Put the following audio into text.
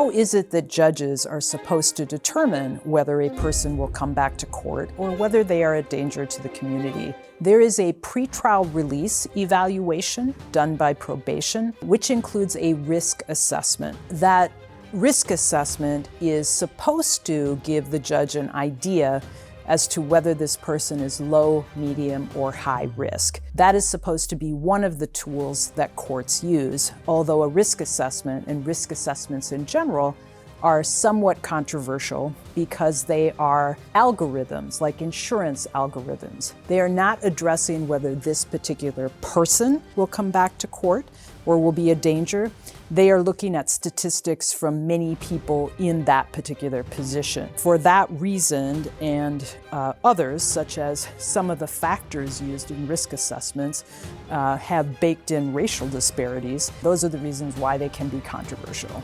how is it that judges are supposed to determine whether a person will come back to court or whether they are a danger to the community? There is a pretrial release evaluation done by probation, which includes a risk assessment. That risk assessment is supposed to give the judge an idea as to whether this person is low, medium, or high risk. That is supposed to be one of the tools that courts use, although a risk assessment and risk assessments in general are somewhat controversial because they are algorithms, like insurance algorithms. They are not addressing whether this particular person will come back to court or will be a danger. They are looking at statistics from many people in that particular position. For that reason and others, such as some of the factors used in risk assessments have baked in racial disparities. Those are the reasons why they can be controversial.